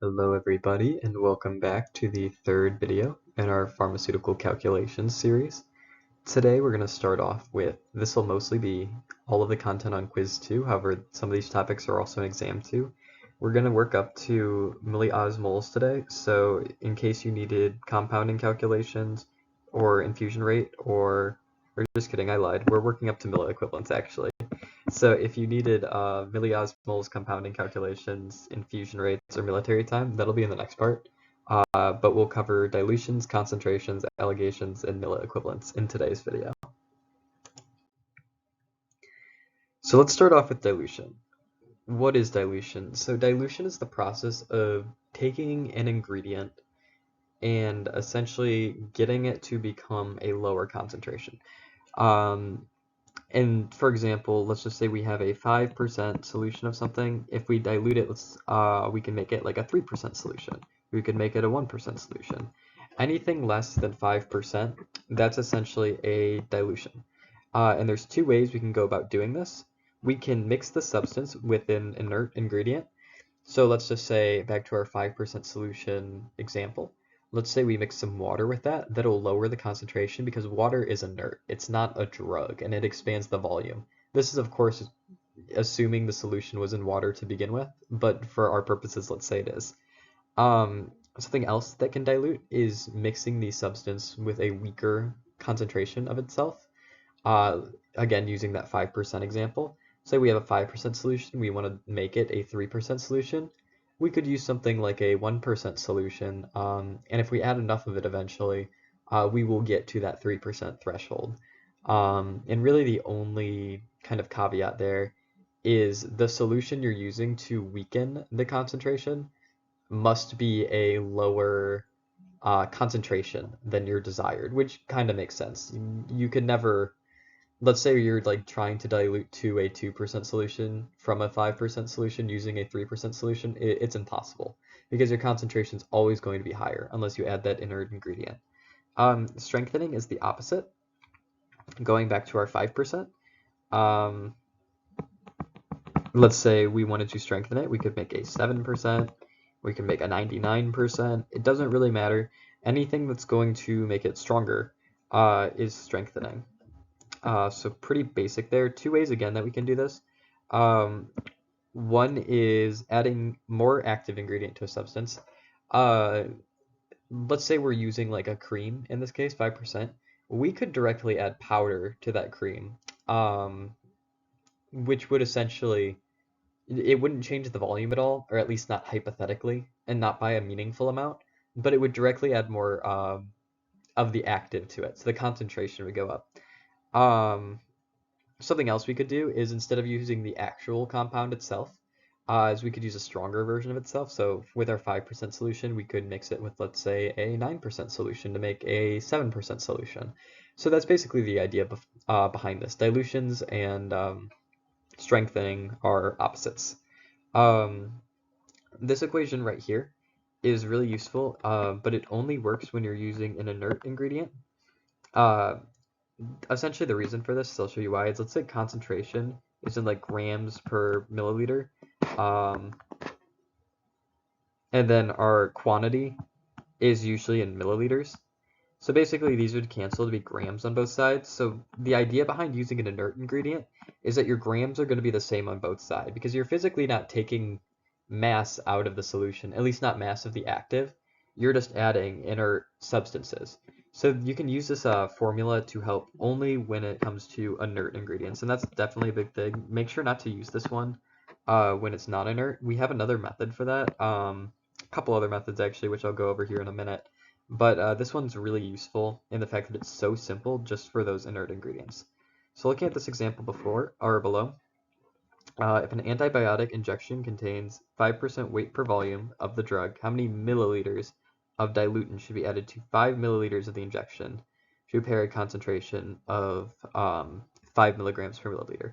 Hello everybody, and welcome back to the third video in our Pharmaceutical Calculations series. Today we're going to start off with, this will mostly be all of the content on Quiz 2, however some of these topics are also in Exam 2. We're going to work up to milliosmoles today, so in case you needed compounding calculations or infusion rate or just kidding, I lied, we're working up to milliequivalents actually. So if you needed milliosmoles compounding calculations, infusion rates, or military time, that'll be in the next part. But we'll cover dilutions, concentrations, alligations, and milliequivalents in today's video. So let's start off with dilution. What is dilution? So dilution is the process of taking an ingredient and essentially getting it to become a lower concentration. And for example, let's just say we have a 5% solution of something. If we dilute it, we can make it like a 3% solution. We could make it a 1% solution. Anything less than 5%, that's essentially a dilution. And there's two ways we can go about doing this. We can mix the substance with an inert ingredient. So let's just say, back to our 5% solution example, let's say we mix some water with that. That'll lower the concentration because water is inert. It's not a drug, and it expands the volume. This is, of course, assuming the solution was in water to begin with, but for our purposes, let's say it is. Something else that can dilute is mixing the substance with a weaker concentration of itself. Again, using that 5% example. Say we have a 5% solution, we want to make it a 3% solution. We could use something like a 1% solution, and if we add enough of it eventually, we will get to that 3% threshold. And really the only kind of caveat there is the solution you're using to weaken the concentration must be a lower concentration than your desired, which kind of makes sense. You could never, let's say you're like trying to dilute to a 2% solution from a 5% solution using a 3% solution, it's impossible because your concentration is always going to be higher unless you add that inert ingredient. Strengthening is the opposite. Going back to our 5%, let's say we wanted to strengthen it, we could make a 7%, we can make a 99%. It doesn't really matter. Anything that's going to make it stronger is strengthening. So pretty basic there. Two ways again that we can do this. One is adding more active ingredient to a substance. Let's say we're using like a cream in this case, 5%. We could directly add powder to that cream, which would essentially, it wouldn't change the volume at all, or at least not hypothetically, and not by a meaningful amount, but it would directly add more of the active to it, so the concentration would go up. Something else we could do is instead of using the actual compound itself, is we could use a stronger version of itself. So with our 5% solution, we could mix it with, let's say, a 9% solution to make a 7% solution. So that's basically the idea behind this. Dilutions and strengthening are opposites. This equation right here is really useful, but it only works when you're using an inert ingredient. Essentially the reason for this, I'll show you why, is let's say concentration is in like grams per milliliter, and then our quantity is usually in milliliters. So basically these would cancel to be grams on both sides. So the idea behind using an inert ingredient is that your grams are going to be the same on both sides because you're physically not taking mass out of the solution, at least not mass of the active. You're just adding inert substances. So you can use this formula to help only when it comes to inert ingredients, and that's definitely a big thing. Make sure not to use this one when it's not inert. We have another method for that, a couple other methods actually, which I'll go over here in a minute. But this one's really useful in the fact that it's so simple just for those inert ingredients. So looking at this example before or below, if an antibiotic injection contains 5% weight per volume of the drug, how many milliliters of diluent should be added to 5 milliliters of the injection to prepare a concentration of 5 milligrams per milliliter?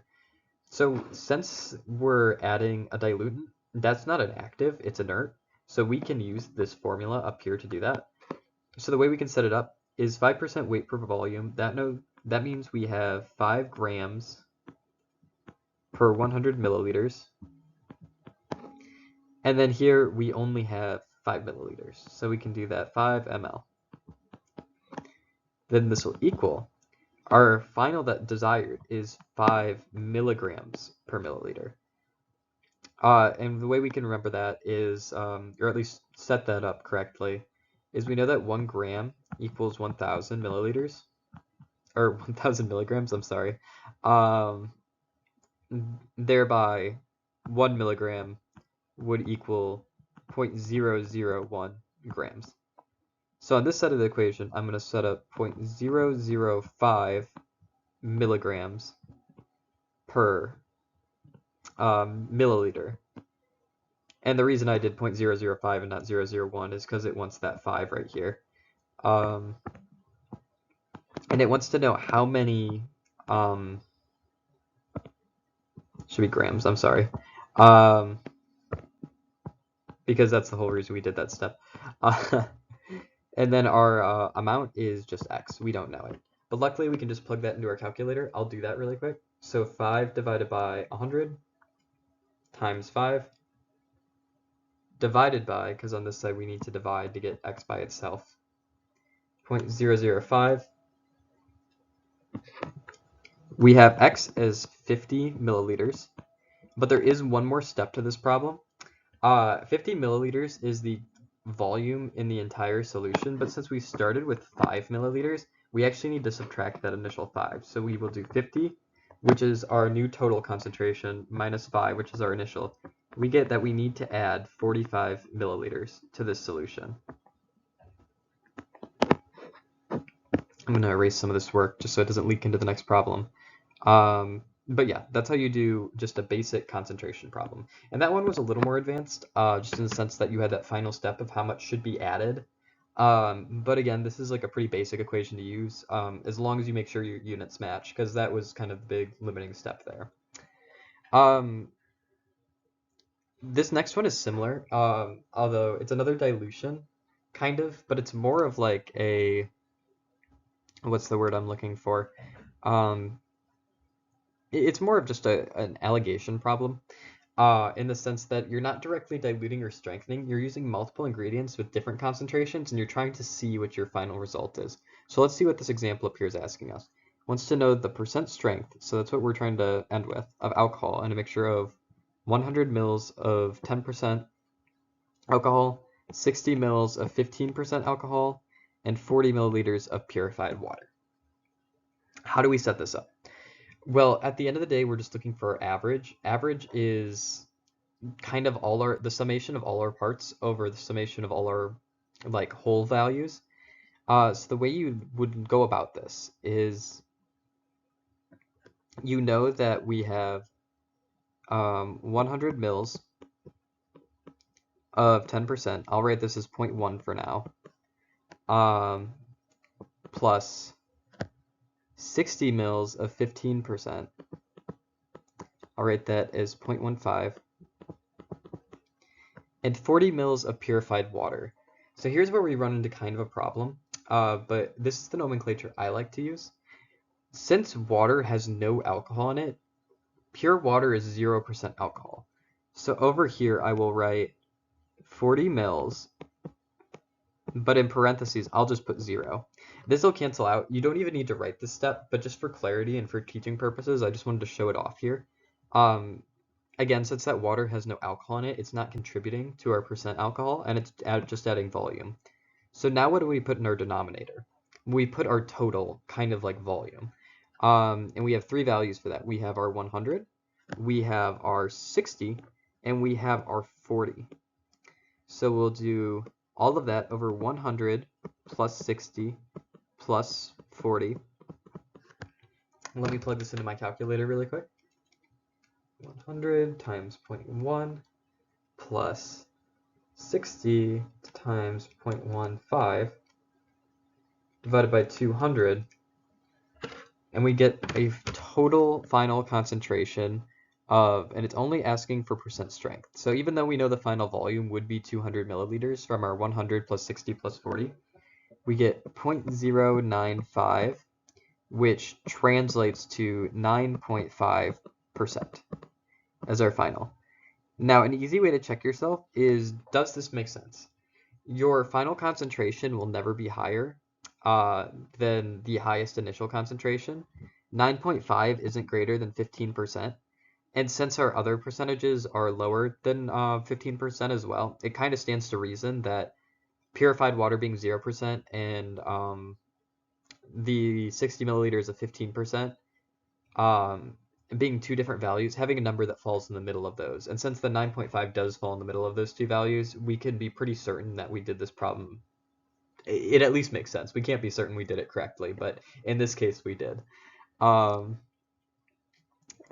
So since we're adding a diluent, that's not an active, it's inert. So we can use this formula up here to do that. So the way we can set it up is 5% weight per volume. That means we have 5 grams per 100 milliliters. And then here we only have 5 milliliters, so we can do that 5 ml. Then this will equal, our final that desired is 5 milligrams per milliliter. And the way we can remember that is, or at least set that up correctly, is we know that 1 gram equals 1,000 milliliters, or 1,000 milligrams, I'm sorry. Thereby, 1 milligram would equal 0.001 grams. So on this side of the equation, I'm going to set up 0.005 milligrams per milliliter. And the reason I did 0.005 and not 0.001 is because it wants that 5 right here. And it wants to know how many, should be grams, I'm sorry. Because that's the whole reason we did that step. And then our amount is just x. We don't know it. But luckily, we can just plug that into our calculator. I'll do that really quick. So 5 divided by 100 times 5 divided by, because on this side we need to divide to get x by itself, 0.005. We have x as 50 milliliters, but there is one more step to this problem. 50 milliliters is the volume in the entire solution, but since we started with 5 milliliters, we actually need to subtract that initial 5. So we will do 50, which is our new total concentration, minus 5, which is our initial. We get that we need to add 45 milliliters to this solution. I'm going to erase some of this work just so it doesn't leak into the next problem. But yeah, that's how you do just a basic concentration problem. And that one was a little more advanced, just in the sense that you had that final step of how much should be added. But again, this is like a pretty basic equation to use, as long as you make sure your units match, because that was kind of the big limiting step there. This next one is similar, although it's another dilution, kind of, but it's more of like a, what's the word I'm looking for? It's more of just an alligation problem, in the sense that you're not directly diluting or strengthening. You're using multiple ingredients with different concentrations, and you're trying to see what your final result is. So let's see what this example up here is asking us. It wants to know the percent strength, so that's what we're trying to end with, of alcohol in a mixture of 100 mils of 10% alcohol, 60 mils of 15% alcohol, and 40 milliliters of purified water. How do we set this up? Well, at the end of the day, we're just looking for our average. Average is kind of the summation of all our parts over the summation of all our like whole values. So the way you would go about this is, you know that we have 100 mils of 10%. I'll write this as 0.1 for now. Plus 60 mils of 15%. I'll write that as 0.15. And 40 mils of purified water. So here's where we run into kind of a problem, but this is the nomenclature I like to use. Since water has no alcohol in it, pure water is 0% alcohol. So over here I will write 40 mils, but in parentheses I'll just put 0. This will cancel out. You don't even need to write this step, but just for clarity and for teaching purposes, I just wanted to show it off here. Again, since that water has no alcohol in it, it's not contributing to our percent alcohol, and it's just adding volume. So now what do we put in our denominator? We put our total, kind of like volume. And we have 3 values for that. We have our 100, we have our 60, and we have our 40. So we'll do all of that over 100 plus 60 plus 40. Let me plug this into my calculator really quick. 100 times 0.1 plus 60 times 0.15 divided by 200, and we get a total final concentration of, and it's only asking for percent strength. So even though we know the final volume would be 200 milliliters from our 100 plus 60 plus 40, we get 0.095, which translates to 9.5% as our final. Now, an easy way to check yourself is, does this make sense? Your final concentration will never be higher than the highest initial concentration. 9.5 isn't greater than 15%. And since our other percentages are lower than 15% as well, it kind of stands to reason that purified water being 0% and the 60 milliliters of 15%, um, being two different values, having a number that falls in the middle of those. And since the 9.5 does fall in the middle of those two values, we can be pretty certain that we did this problem. It at least makes sense. We can't be certain we did it correctly, but in this case we did. Um,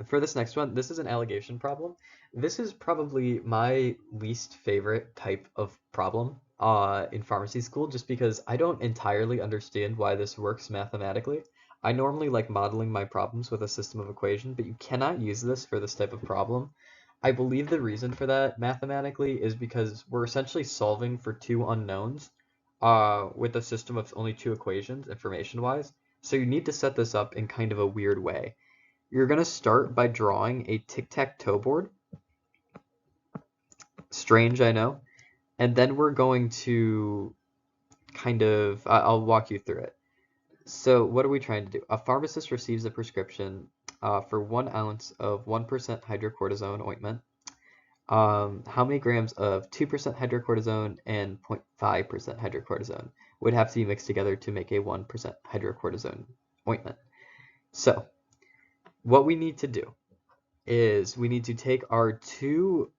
For this next one, this is an alligation problem. This is probably my least favorite type of problem in pharmacy school, just because I don't entirely understand why this works mathematically. I normally like modeling my problems with a system of equation, but you cannot use this for this type of problem. I believe the reason for that mathematically is because we're essentially solving for two unknowns with a system of only two equations, information-wise. So you need to set this up in kind of a weird way. You're going to start by drawing a tic-tac-toe board. Strange, I know. And then we're going to I'll walk you through it. So what are we trying to do? A pharmacist receives a prescription for 1 ounce of 1% hydrocortisone ointment. How many grams of 2% hydrocortisone and 0.5% hydrocortisone would have to be mixed together to make a 1% hydrocortisone ointment? So what we need to do is we need to take our two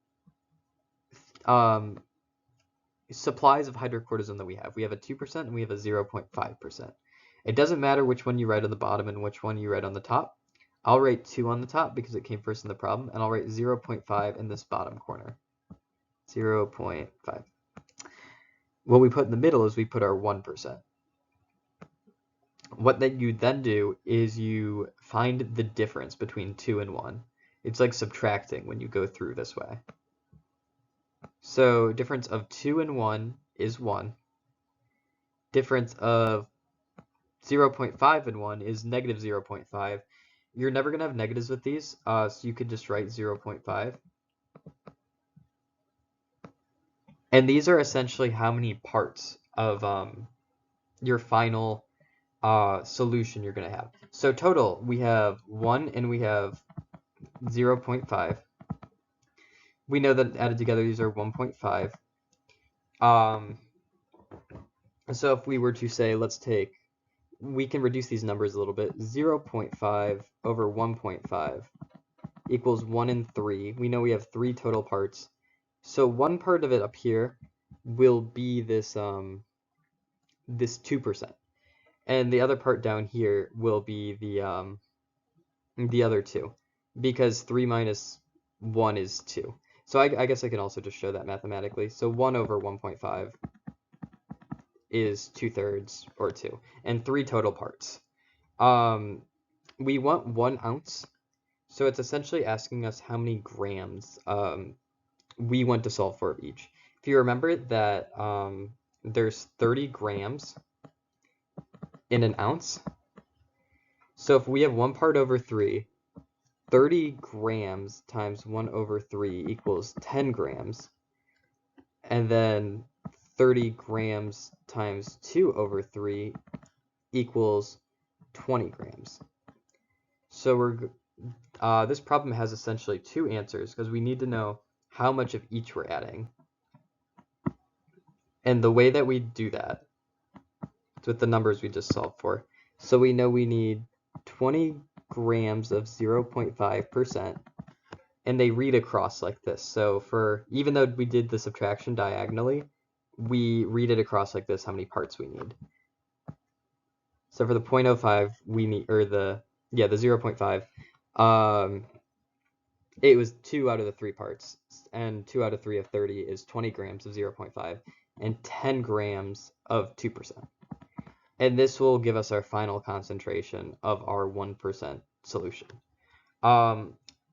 supplies of hydrocortisone that we have. We have a 2% and we have a 0.5%. It doesn't matter which one you write on the bottom and which one you write on the top. I'll write 2 on the top because it came first in the problem, and I'll write 0.5 in this bottom corner. 0.5. What we put in the middle is we put our 1%. What that you then do is you find the difference between 2 and 1. It's like subtracting when you go through this way. So difference of 2 and 1 is 1. Difference of 0.5 and 1 is negative 0.5. You're never going to have negatives with these, so you could just write 0.5. And these are essentially how many parts of your final solution you're going to have. So total, we have 1 and we have 0.5. We know that added together these are 1.5. So if we were to say, we can reduce these numbers a little bit. 0.5 over 1.5 equals 1 and 3. We know we have 3 total parts. So one part of it up here will be this 2%. And the other part down here will be the other 2, because 3 minus 1 is 2. So I guess I can also just show that mathematically. So 1 over 1.5 is 2/3 or 2, and 3 total parts. We want 1 ounce, so it's essentially asking us how many grams we want to solve for of each. If you remember that there's 30 grams in an ounce, so if we have 1 part over 3, 30 grams times 1 over 3 equals 10 grams, and then 30 grams times 2 over 3 equals 20 grams. So this problem has essentially 2 answers, because we need to know how much of each we're adding. And the way that we do that is with the numbers we just solved for. So we know we need 20 grams of 0.5%, and they read across like this. So even though we did the subtraction diagonally, we read it across like this, how many parts we need. So for the 0.05, we need, or the 0.5, it was 2 out of the 3 parts, and 2 out of 3 of 30 is 20 grams of 0.5 and 10 grams of 2%. And this will give us our final concentration of our 1% solution. A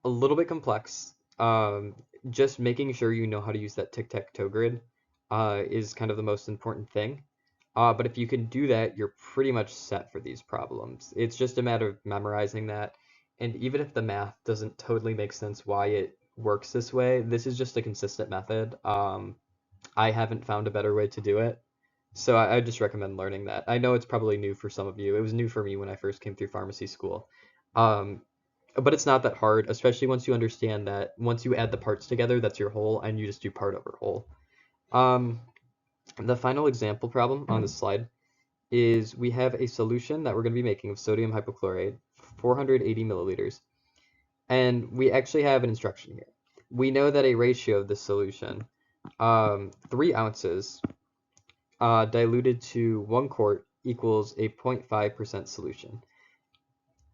little bit complex. Just making sure you know how to use that tic-tac-toe grid is kind of the most important thing. But if you can do that, you're pretty much set for these problems. It's just a matter of memorizing that. And even if the math doesn't totally make sense why works this way. This is just a consistent method. I haven't found a better way to do it. So I just recommend learning that. I know it's probably new for some of you. It was new for me when I first came through pharmacy school. Um, but it's not that hard, especially once you understand that once you add the parts together, that's your whole, and you just do part over whole. The final example problem on this slide is we have a solution that we're going to be making of sodium hypochlorite, 480 milliliters, and we actually have an instruction here. We know that a ratio of this solution, 3 ounces diluted to 1 quart equals a 0.5% solution.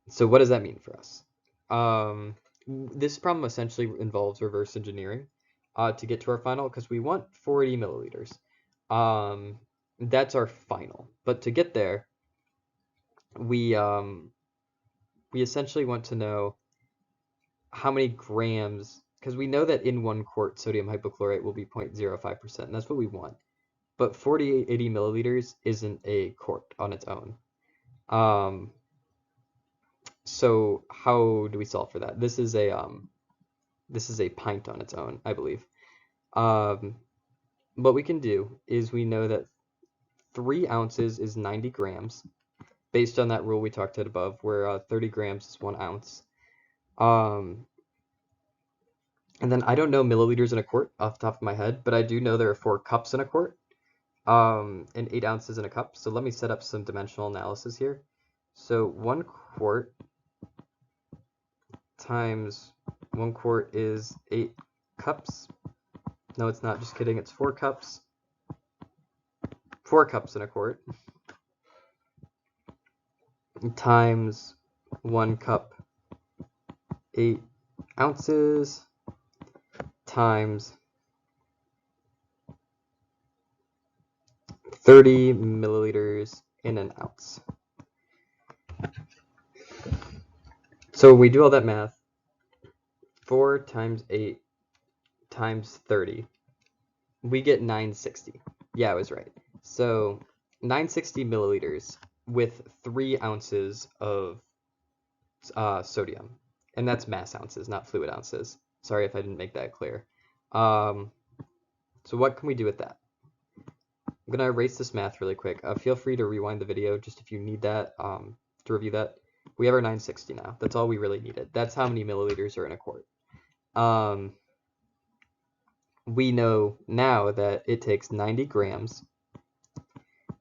So what does that mean for us? This problem essentially involves reverse engineering to get to our final, because we want 480 milliliters. That's our final. But to get there, we essentially want to know how many grams, because we know that in 1 quart sodium hypochlorite will be 0.05%, and that's what we want. But 480 milliliters isn't a quart on its own. So how do we solve for that? This is a pint on its own, I believe. What we can do is we know that 3 ounces is 90 grams, based on that rule we talked about above, where 30 grams is 1 ounce. And then I don't know milliliters in a quart off the top of my head, but I do know there are 4 cups in a quart, and 8 ounces in a cup. So let me set up some dimensional analysis here. So 1 quart times 1 quart is 8 cups. No, it's not, just kidding, it's 4 cups. 4 cups in a quart times 1 cup, 8 ounces, times 30 milliliters in an ounce. So when we do all that math, 4 times 8 times 30, we get 960. Yeah, I was right. So 960 milliliters with 3 ounces of sodium. And that's mass ounces, not fluid ounces. Sorry if I didn't make that clear. So what can we do with that? I'm going to erase this math really quick. Feel free to rewind the video just if you need that to review that. We have our 960 now. That's all we really needed. That's how many milliliters are in a quart. We know now that it takes 90 grams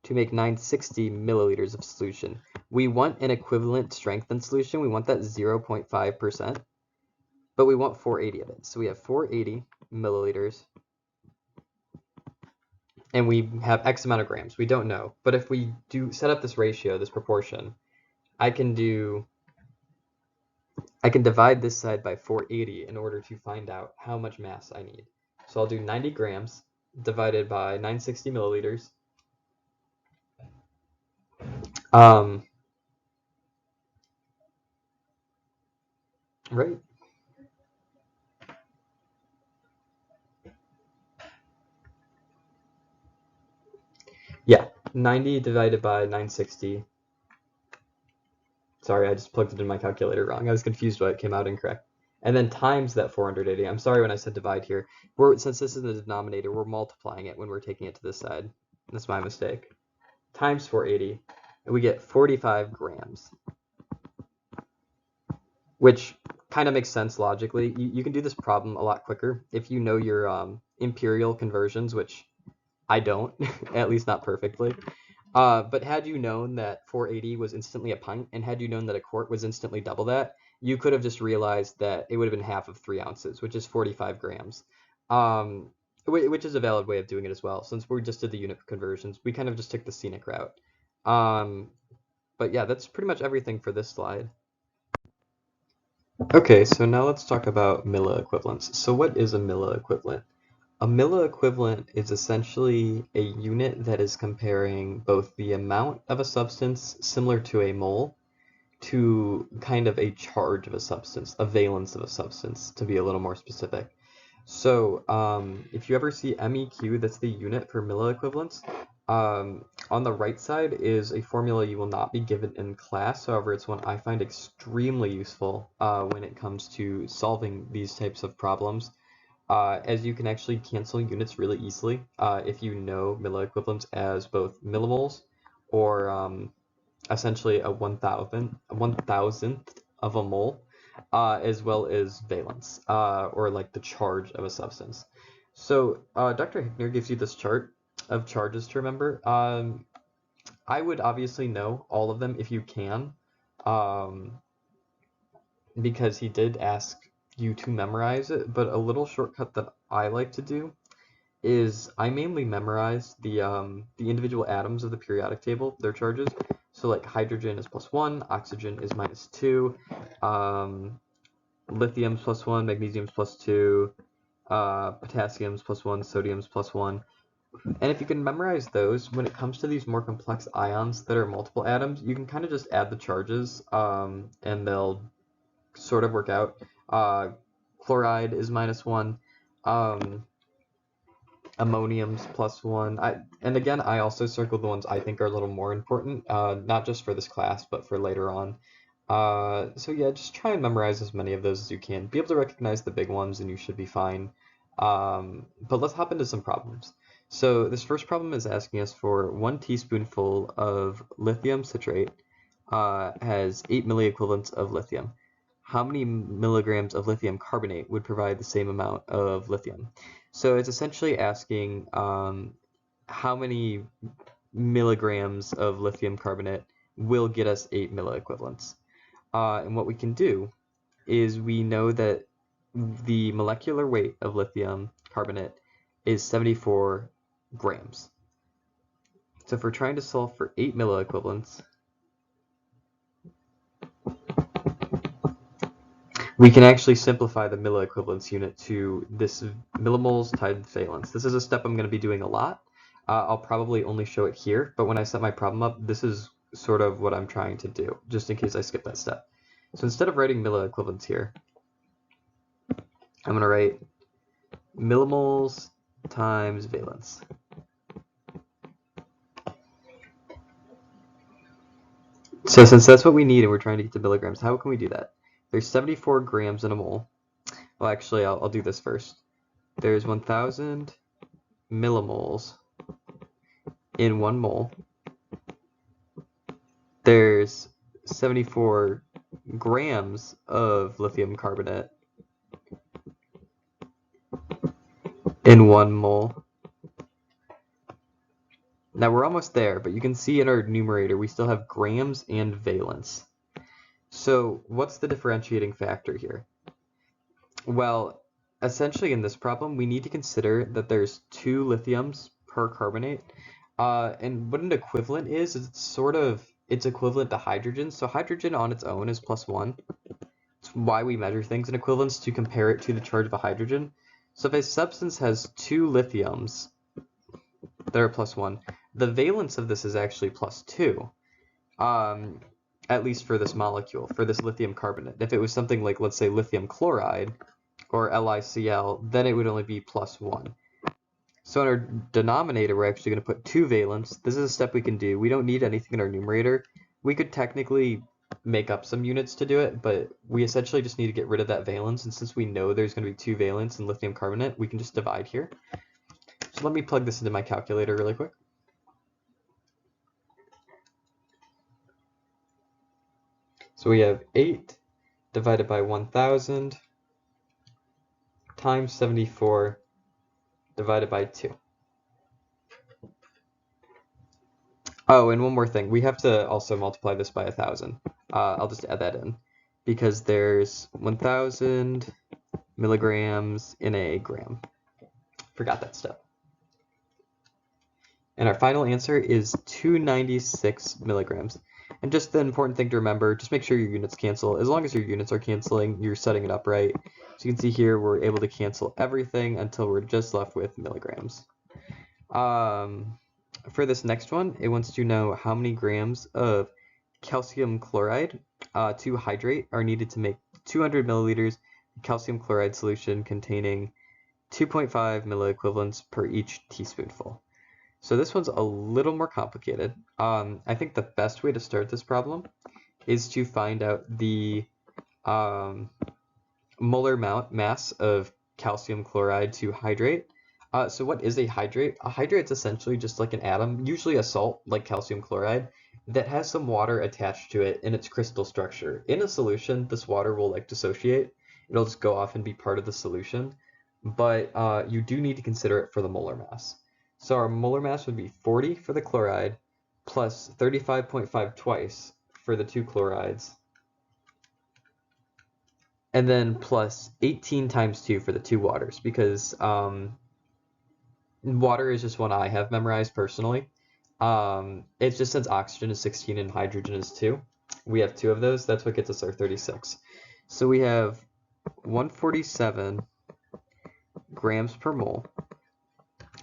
to make 960 milliliters of solution. We want an equivalent strengthened solution. We want that 0.5%, but we want 480 of it. So we have 480 milliliters, and we have X amount of grams. We don't know, but if we do set up this ratio, this proportion, I can divide this side by 480 in order to find out how much mass I need. So I'll do 90 grams divided by 960 milliliters. Right. Yeah, 90 divided by 960. Sorry, I just plugged it in my calculator wrong. I was confused why it came out incorrect. And then times that 480. I'm sorry when I said divide here. Since this is the denominator, we're multiplying it when we're taking it to this side. That's my mistake. Times 480, and we get 45 grams. Which kind of makes sense logically. You can do this problem a lot quicker if you know your imperial conversions, which I don't, at least not perfectly. But had you known that 480 was instantly a pint, and had you known that a quart was instantly double that, you could have just realized that it would have been half of 3 ounces, which is 45 grams, which is a valid way of doing it as well. Since we just did the unit conversions, we kind of just took the scenic route. But yeah, that's pretty much everything for this slide. Okay, so now let's talk about milliequivalents. So what is a milliequivalent? A milliequivalent is essentially a unit that is comparing both the amount of a substance, similar to a mole, to kind of a charge of a substance, a valence of a substance, to be a little more specific. So if you ever see MEQ, that's the unit for milliequivalents, On the right side is a formula you will not be given in class. However, it's one I find extremely useful when it comes to solving these types of problems, as you can actually cancel units really easily if you know milliequivalents as both millimoles or essentially a 1,000th of a mole, as well as valence, or like the charge of a substance. So Dr. Hickner gives you this chart of charges to remember. I would obviously know all of them if you can, um, because he did ask you to memorize it, but a little shortcut that I like to do is I mainly memorize the individual atoms of the periodic table, their charges. So like hydrogen is +1, oxygen is -2, lithium's +1, magnesium's +2, potassium's +1, sodium's +1. And if you can memorize those, when it comes to these more complex ions that are multiple atoms, you can kind of just add the charges, and they'll sort of work out. Chloride is -1. Ammonium's +1. And again, I also circled the ones I think are a little more important, not just for this class, but for later on. So yeah, just try and memorize as many of those as you can. Be able to recognize the big ones and you should be fine. But let's hop into some problems. So this first problem is asking us for 1 teaspoonful of lithium citrate has 8 milliequivalents of lithium. How many milligrams of lithium carbonate would provide the same amount of lithium? So it's essentially asking how many milligrams of lithium carbonate will get us 8 milliequivalents. And what we can do is we know that the molecular weight of lithium carbonate is 74 grams. So if we're trying to solve for 8 milliequivalents, we can actually simplify the milliequivalence unit to this millimoles times valence. This is a step I'm going to be doing a lot. I'll probably only show it here, but when I set my problem up, this is sort of what I'm trying to do, just in case I skip that step. So instead of writing milliequivalents here, I'm going to write millimoles times valence. So since that's what we need and we're trying to get to milligrams, how can we do that? There's 74 grams in a mole. Well, actually, I'll do this first. There's 1,000 millimoles in 1 mole. There's 74 grams of lithium carbonate in 1 mole. Now we're almost there, but you can see in our numerator we still have grams and valence. So what's the differentiating factor here? Well, essentially in this problem we need to consider that there's 2 lithiums per carbonate, and what an equivalent is it's equivalent to hydrogen. So hydrogen on its own is +1. It's why we measure things in equivalence, to compare it to the charge of a hydrogen. So if a substance has 2 lithiums that are +1, the valence of this is actually +2, at least for this molecule, for this lithium carbonate. If it was something like, let's say, lithium chloride or LiCl, then it would only be +1. So in our denominator, we're actually going to put 2 valence. This is a step we can do. We don't need anything in our numerator. We could technically make up some units to do it, but we essentially just need to get rid of that valence. And since we know there's going to be 2 valence in lithium carbonate, we can just divide here. So let me plug this into my calculator really quick. So we have 8 divided by 1,000 times 74 divided by 2. Oh, and one more thing. We have to also multiply this by 1,000. I'll just add that in, because there's 1,000 milligrams in a gram. Forgot that step. And our final answer is 296 milligrams. And just the important thing to remember, just make sure your units cancel. As long as your units are canceling, you're setting it up right. So you can see here we're able to cancel everything until we're just left with milligrams. For this next one, it wants to know how many grams of calcium chloride to hydrate are needed to make 200 milliliters calcium chloride solution containing 2.5 milliequivalents per each teaspoonful. So this one's a little more complicated. I think the best way to start this problem is to find out the molar mass of calcium chloride to hydrate. So what is a hydrate? A hydrate is essentially just like an atom, usually a salt like calcium chloride, that has some water attached to it in its crystal structure. In a solution, this water will like dissociate. It'll just go off and be part of the solution, but you do need to consider it for the molar mass. So our molar mass would be 40 for the chloride plus 35.5 twice for the two chlorides, and then plus 18 times 2 for the two waters, because water is just one I have memorized personally. It's just since oxygen is 16 and hydrogen is 2, we have 2 of those. That's what gets us our 36. So we have 147 grams per mole.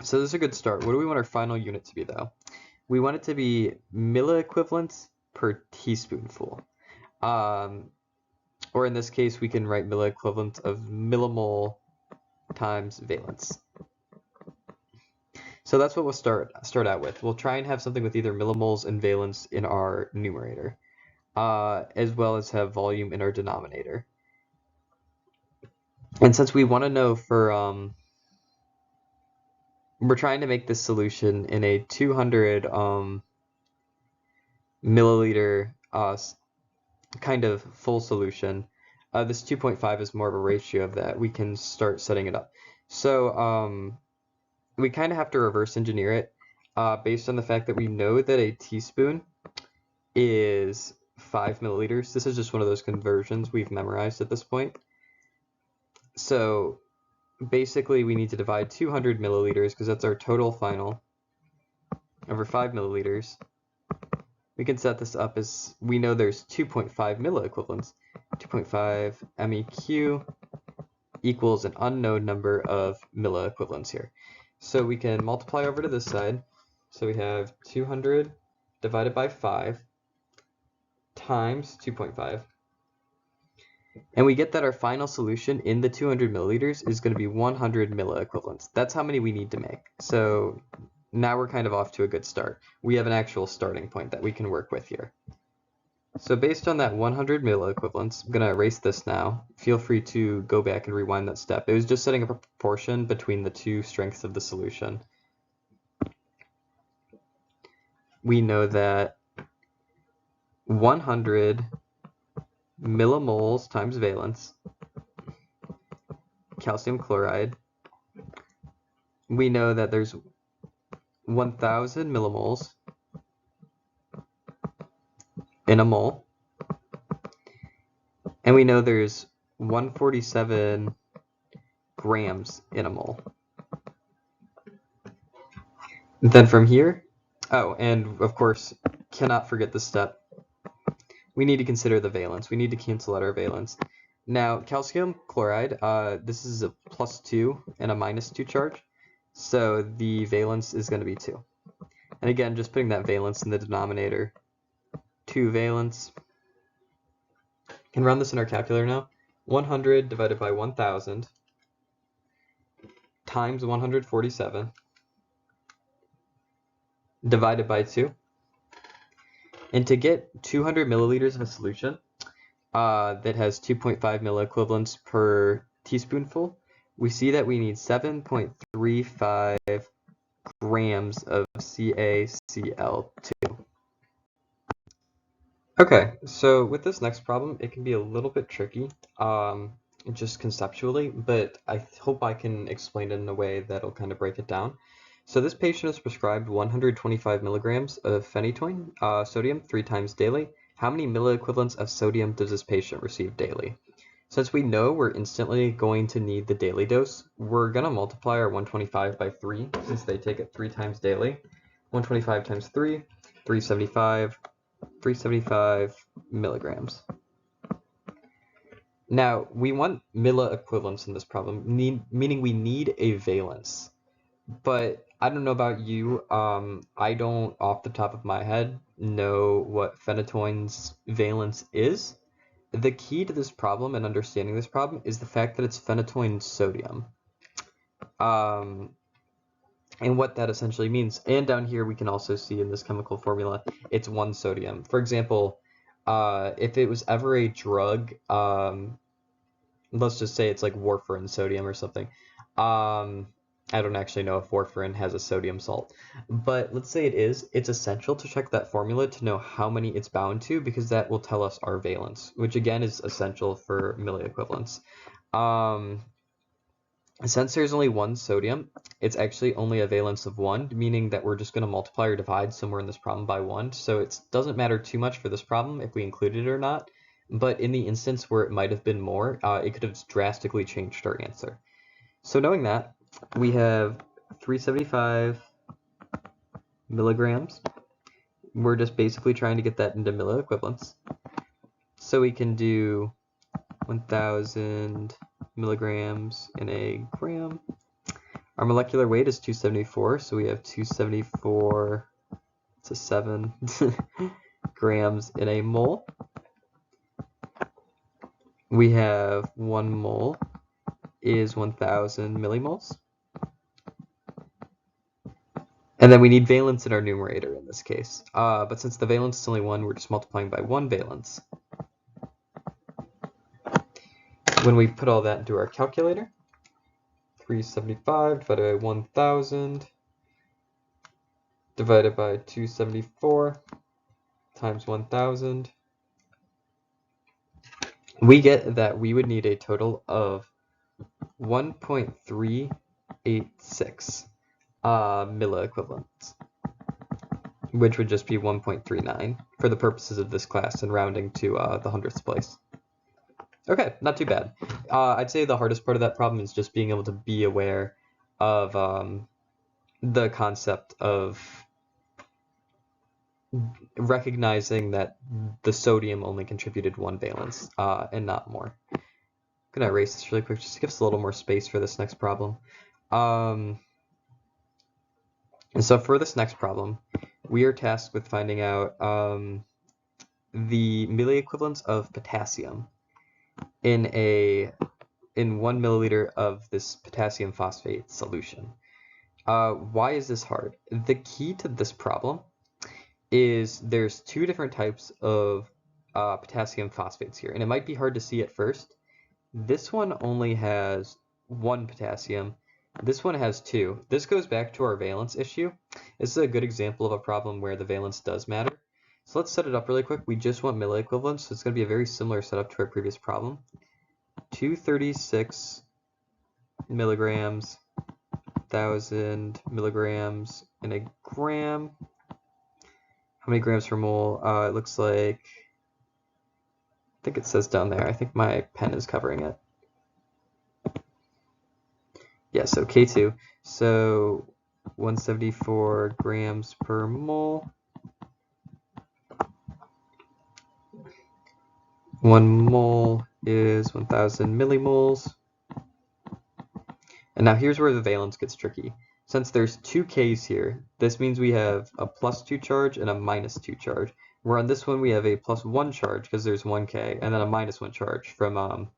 So this is a good start. What do we want our final unit to be, though? We want it to be milliequivalents per teaspoonful. Or in this case, we can write milliequivalent of millimole times valence. So that's what we'll start out with. We'll try and have something with either millimoles and valence in our numerator, as well as have volume in our denominator. And since we want to know for, we're trying to make this solution in a 200 milliliter kind of full solution. This 2.5 is more of a ratio of that. We can start setting it up. So we kind of have to reverse engineer it based on the fact that we know that a teaspoon is 5 milliliters. This is just one of those conversions we've memorized at this point. So basically we need to divide 200 milliliters, because that's our total final, over 5 milliliters. We can set this up as, we know there's 2.5 milliequivalents. 2.5 MEQ equals an unknown number of milliequivalents here. So we can multiply over to this side. So we have 200 divided by 5 times 2.5. And we get that our final solution in the 200 milliliters is going to be 100 milliequivalents. That's how many we need to make. So now we're kind of off to a good start. We have an actual starting point that we can work with here. So based on that 100 milliequivalents, I'm going to erase this now. Feel free to go back and rewind that step. It was just setting up a proportion between the two strengths of the solution. We know that 100 millimoles times valence, calcium chloride, we know that there's 1,000 millimoles in a mole, and we know there's 147 grams in a mole. Then from here, oh, and of course, cannot forget this step. We need to consider the valence. We need to cancel out our valence. Now, calcium chloride, this is a +2 and a -2 charge, so the valence is going to be 2. And again, just putting that valence in the denominator, 2 valence. Can run this in our calculator now. 100 divided by 1,000 times 147 divided by 2. And to get 200 milliliters of a solution that has 2.5 milliequivalents per teaspoonful, we see that we need 7.35 grams of CaCl2. Okay, so with this next problem, it can be a little bit tricky, just conceptually, but I hope I can explain it in a way that'll kind of break it down. So this patient is prescribed 125 milligrams of phenytoin, sodium, 3 times daily. How many milliequivalents of sodium does this patient receive daily? Since we know we're instantly going to need the daily dose, we're going to multiply our 125 by 3, since they take it 3 times daily. 125 times 3, 375 milligrams. Now, we want milliequivalents in this problem, meaning we need a valence. But I don't know about you, I don't, off the top of my head, know what phenytoin's valence is. The key to this problem and understanding this problem is the fact that it's phenytoin sodium. and what that essentially means. And down here we can also see in this chemical formula, it's 1 sodium. For example, if it was ever a drug, let's just say it's like warfarin sodium or something. I don't actually know if warfarin has a sodium salt, but let's say it is. It's essential to check that formula to know how many it's bound to, because that will tell us our valence, which again is essential for milliequivalents. Since there's only 1 sodium, it's actually only a valence of 1, meaning that we're just going to multiply or divide somewhere in this problem by 1. So it doesn't matter too much for this problem if we included it or not. But in the instance where it might have been more, it could have drastically changed our answer. So knowing that, we have 375 milligrams. We're just basically trying to get that into milliequivalents. So we can do 1,000 milligrams in a gram. Our molecular weight is 274, so we have 274 to 7 grams in a mole. We have 1 mole is 1,000 millimoles. And then we need valence in our numerator in this case. But since the valence is only 1, we're just multiplying by 1 valence. When we put all that into our calculator, 375 divided by 1,000 divided by 274 times 1,000, we get that we would need a total of 1.386 milliequivalents, which would just be 1.39 for the purposes of this class and rounding to the hundredths place. Okay, not too bad. I'd say the hardest part of that problem is just being able to be aware of the concept of recognizing that the sodium only contributed 1 valence and not more. I'm going to erase this really quick just to give us a little more space for this next problem. And so for this next problem, we are tasked with finding out the milliequivalents of potassium in 1 milliliter of this potassium phosphate solution. Why is this hard? The key to this problem is there's 2 different types of potassium phosphates here, and it might be hard to see at first. This one only has 1 potassium. This one has 2. This goes back to our valence issue. This is a good example of a problem where the valence does matter. So let's set it up really quick. We just want milliequivalents, so it's going to be a very similar setup to our previous problem. 236 milligrams, 1,000 milligrams in a gram. How many grams per mole? It looks like, I think it says down there. I think my pen is covering it. Yeah, so K2. So 174 grams per mole. 1 mole is 1,000 millimoles. And now here's where the valence gets tricky. Since there's 2 K's here, this means we have a +2 charge and a -2 charge. Where on this one we have a +1 charge because there's 1 K, and then a -1 charge from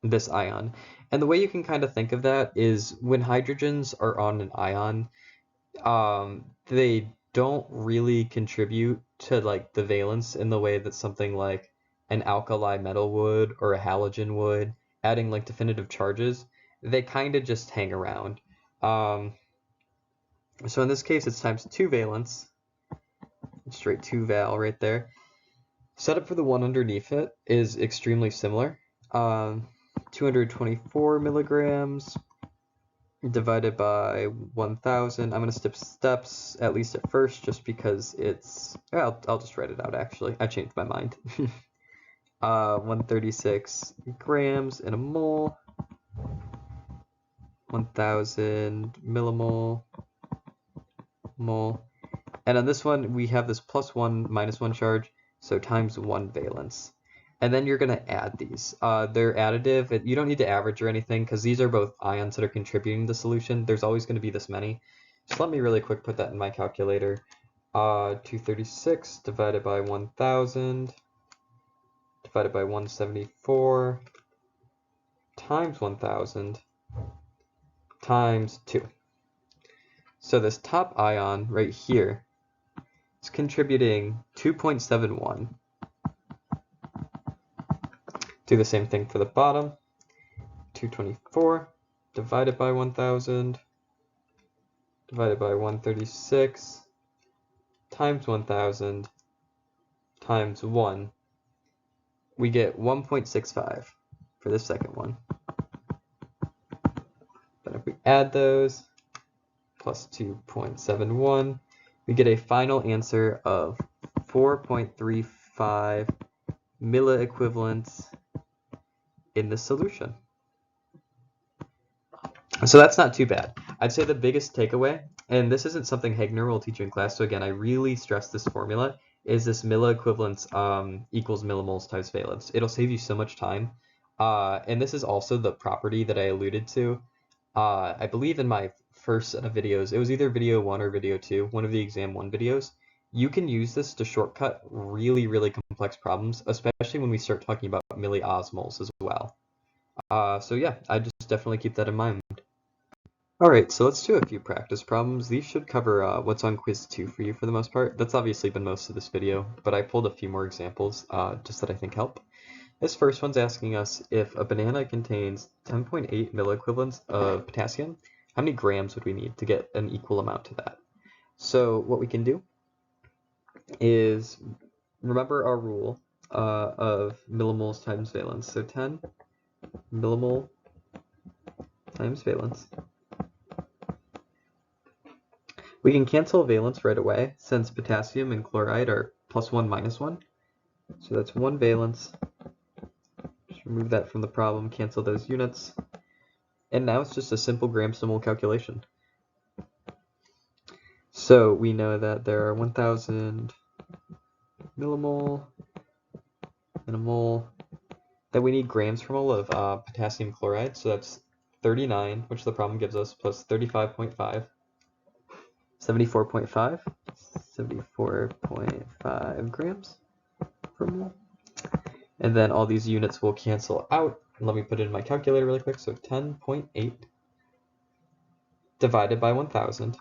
this ion. And the way you can kind of think of that is when hydrogens are on an ion, they don't really contribute to like the valence in the way that something like an alkali metal would or a halogen would, adding like definitive charges. They kind of just hang around. So in this case, it's times 2 valence, straight 2 val right there. Setup for the one underneath it is extremely similar. 224 milligrams divided by 1,000. I'm going to skip steps, at least at first, just because it's... I'll just write it out, actually. I changed my mind. 136 grams in a mole. 1,000 millimole. Mole. And on this one, we have this +1, -1 charge, so times 1 valence. And then you're going to add these. They're additive. You don't need to average or anything because these are both ions that are contributing to the solution. There's always going to be this many. So let me really quick put that in my calculator. 236 divided by 1,000 divided by 174 times 1,000 times 2. So this top ion right here is contributing 2.71. Do the same thing for the bottom. 224 divided by 1000 divided by 136 times 1000 times 1. We get 1.65 for the second one. Then if we add those, plus 2.71, we get a final answer of 4.35 milliequivalents in the solution. So that's not too bad. I'd say the biggest takeaway, and this isn't something Hegner will teach you in class, so again, I really stress this formula, is this milliequivalents equals millimoles times valence. It'll save you so much time. And this is also the property that I alluded to. I believe in my first set of videos, it was either video 1 or video 2, one of the exam 1 videos. You can use this to shortcut really, really complex problems, especially when we start talking about milliosmoles as well. So yeah, I just definitely keep that in mind. Alright, so let's do a few practice problems. These should cover what's on quiz 2 for you for the most part. That's obviously been most of this video, but I pulled a few more examples just that I think help. This first one's asking us if a banana contains 10.8 milliequivalents of potassium, how many grams would we need to get an equal amount to that? So what we can do is remember our rule of millimoles times valence. So 10 millimole times valence. We can cancel valence right away since potassium and chloride are +1 -1. So that's 1 valence. Just remove that from the problem, cancel those units. And now it's just a simple grams to mole calculation. So we know that there are 1000 millimole and a mole. That we need grams per mole of potassium chloride. So that's 39, which the problem gives us, plus 35.5. 74.5 grams per mole. And then all these units will cancel out. Let me put it in my calculator really quick. So 10.8 divided by 1000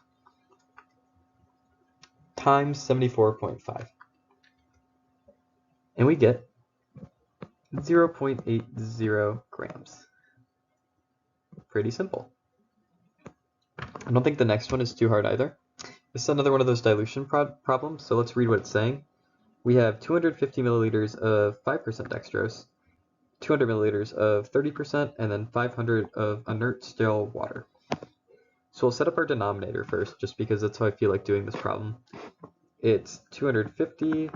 times 74.5. And we get 0.80 grams. Pretty simple. I don't think the next one is too hard either. This is another one of those dilution problems, so let's read what it's saying. We have 250 milliliters of 5% dextrose, 200 milliliters of 30%, and then 500 of inert still water. So we'll set up our denominator first, just because that's how I feel like doing this problem. It's 250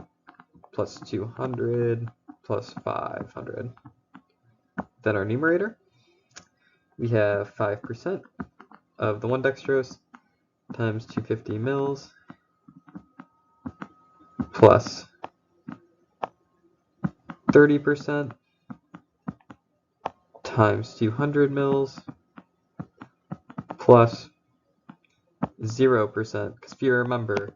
plus 200 plus 500. Then our numerator, we have 5% of the 1 dextrose times 250 mils plus 30% times 200 mils plus 0%, because if you remember,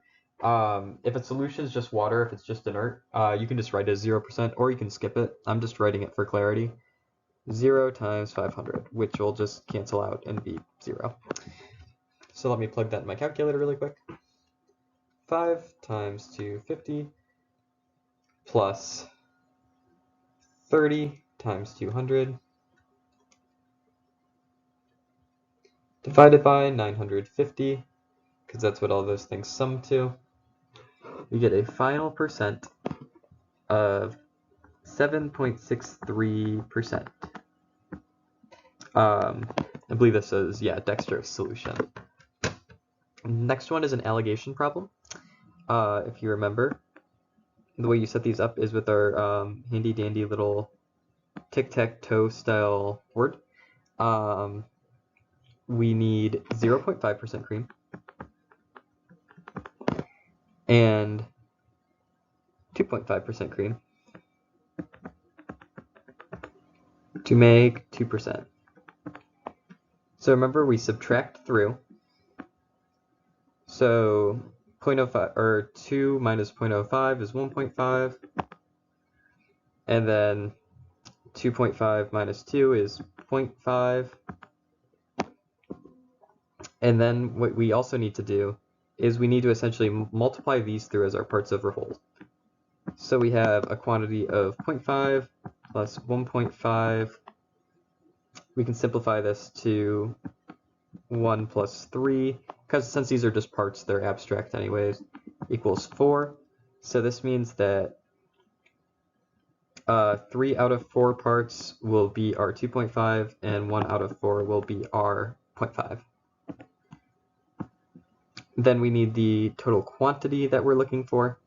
if a solution is just water, if it's just inert, you can just write it as 0%, or you can skip it. I'm just writing it for clarity. 0 times 500, which will just cancel out and be 0. So let me plug that in my calculator really quick. 5 times 250 plus 30 times 200 divided by 950, because that's what all those things sum to. We get a final percent of 7.63%. I believe this is, yeah, dextrose solution. Next one is an alligation problem. If you remember, the way you set these up is with our handy dandy little tic-tac-toe style board. We need 0.5% cream and 2.5% cream to make 2%. So remember, we subtract through. So 0.05 or 2 minus 0.05 is 1.5, and then 2.5 minus 2 is 0.5, And then what we also need to do is we need to essentially multiply these through as our parts over whole. So we have a quantity of 0.5 plus 1.5. We can simplify this to 1 plus 3, because since these are just parts, they're abstract anyways, equals 4. So this means that 3 out of 4 parts will be our 2.5, and 1 out of 4 will be our 0.5. Then we need the total quantity that we're looking for.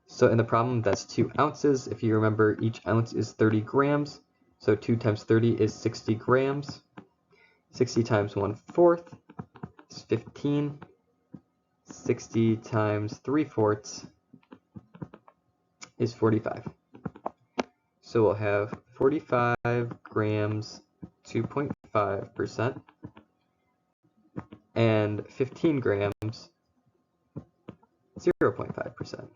So in the problem, that's 2 ounces. If you remember, each ounce is 30 grams. So 2 times 30 is 60 grams. 60 times 1/4 is 15. 60 times 3/4 is 45. So we'll have 45 grams, 2.5%, and 15 grams, 0.5%.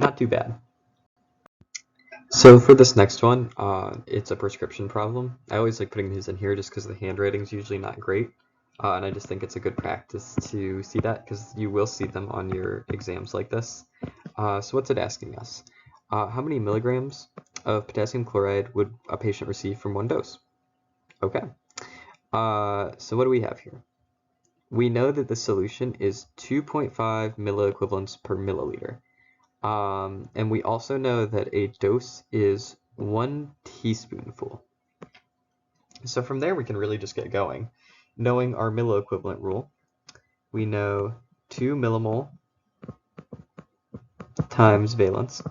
Not too bad. So for this next one, it's a prescription problem. I always like putting these in here just because the handwriting is usually not great. And I just think it's a good practice to see that because you will see them on your exams like this. So what's it asking us? How many milligrams of potassium chloride would a patient receive from one dose? Okay. So what do we have here? We know that the solution is 2.5 milliequivalents per milliliter. And we also know that a dose is 1 teaspoonful. So from there we can really just get going. Knowing our milliequivalent rule, we know 2 millimole times valence.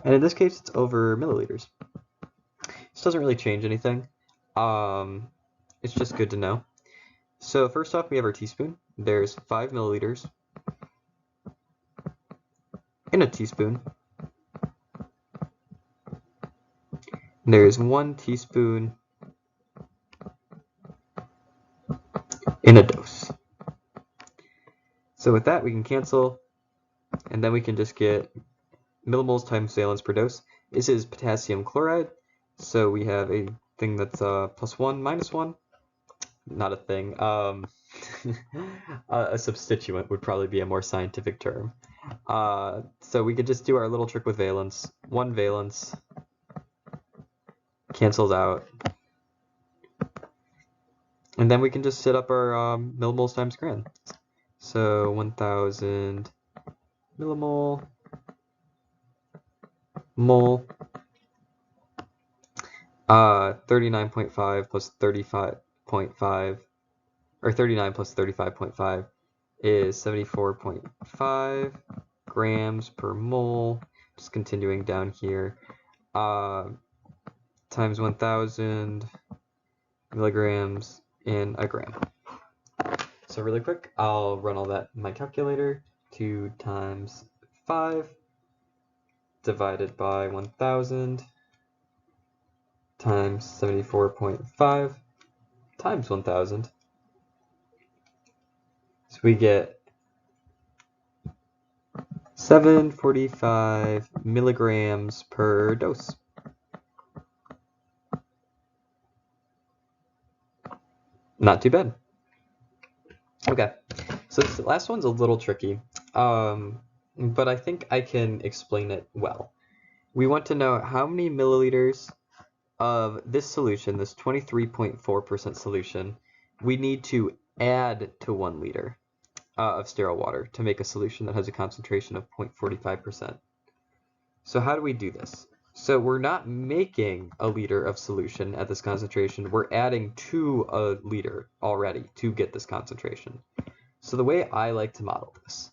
And in this case it's over milliliters. This doesn't really change anything. It's just good to know. So first off, we have our teaspoon. There's 5 milliliters in a teaspoon. There's 1 teaspoon in a dose. So with that, we can cancel, and then we can just get millimoles times valence per dose. This is potassium chloride, so we have a thing that's plus 1 minus 1. Not a thing. A substituent would probably be a more scientific term. So we could just do our little trick with valence. 1 valence cancels out. And then we can just set up our millimoles times gram. So 1,000 millimole mole 39.5 plus 35.5, or 39 plus 35.5 is 74.5 grams per mole. Just continuing down here, times 1,000 milligrams in a gram. So really quick, I'll run all that in my calculator. 2 times 5 divided by 1,000 times 74.5 times 1,000. So we get 745 milligrams per dose. Not too bad. Okay, so this last one's a little tricky, but I think I can explain it well. We want to know how many milliliters of this solution, this 23.4% solution, we need to add to 1 liter of sterile water to make a solution that has a concentration of 0.45%. So how do we do this? So we're not making a liter of solution at this concentration, we're adding to a liter already to get this concentration. So the way I like to model this,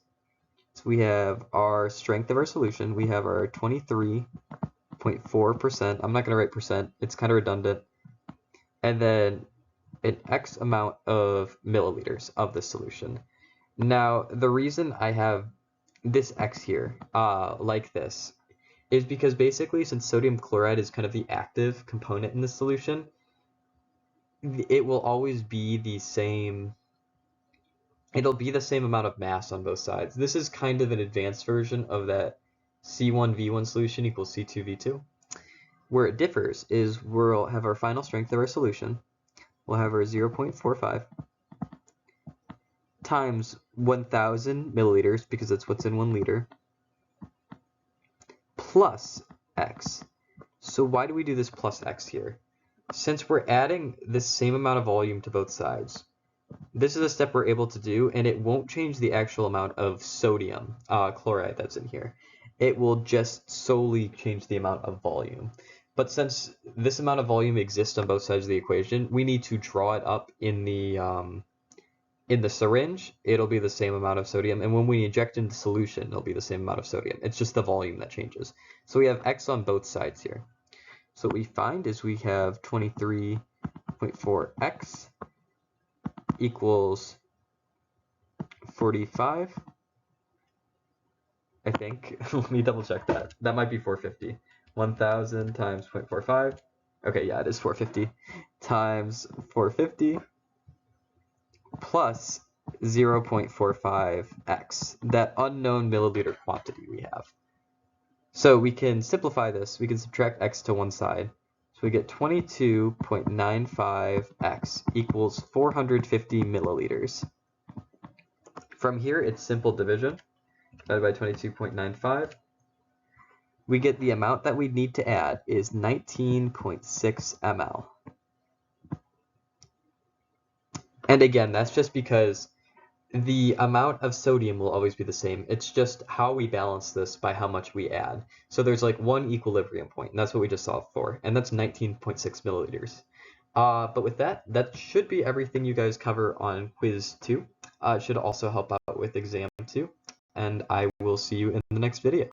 so we have our strength of our solution, we have our 23.4%, I'm not going to write percent, it's kind of redundant, and then an X amount of milliliters of this solution. Now, the reason I have this X here, like this, is because basically since sodium chloride is kind of the active component in the solution, it will always be the same, it'll be the same amount of mass on both sides. This is kind of an advanced version of that C1V1 solution equals C2V2. Where it differs is we'll have our final strength of our solution. We'll have our 0.45 times 1,000 milliliters, because that's what's in 1 liter, plus x. So why do we do this plus x here? Since we're adding the same amount of volume to both sides, this is a step we're able to do, and it won't change the actual amount of sodium chloride that's in here. It will just solely change the amount of volume. But since this amount of volume exists on both sides of the equation, we need to draw it up in the syringe. It'll be the same amount of sodium, and when we inject into solution, it'll be the same amount of sodium. It's just the volume that changes. So we have x on both sides here. So what we find is we have 23.4x equals 45, I think. Let me double check that. That might be 450. 1,000 times 0.45. Okay, yeah, it is 450 times 450 plus 0.45x, that unknown milliliter quantity we have. So we can simplify this. We can subtract x to one side. So we get 22.95x equals 450 milliliters. From here, it's simple division. Divided by 22.95. We get the amount that we need to add is 19.6 ml. And again, that's just because the amount of sodium will always be the same. It's just how we balance this by how much we add. So there's like one equilibrium point, and that's what we just solved for, and that's 19.6 milliliters. But with that, that should be everything you guys cover on quiz 2. It should also help out with exam 2, and I will see you in the next video.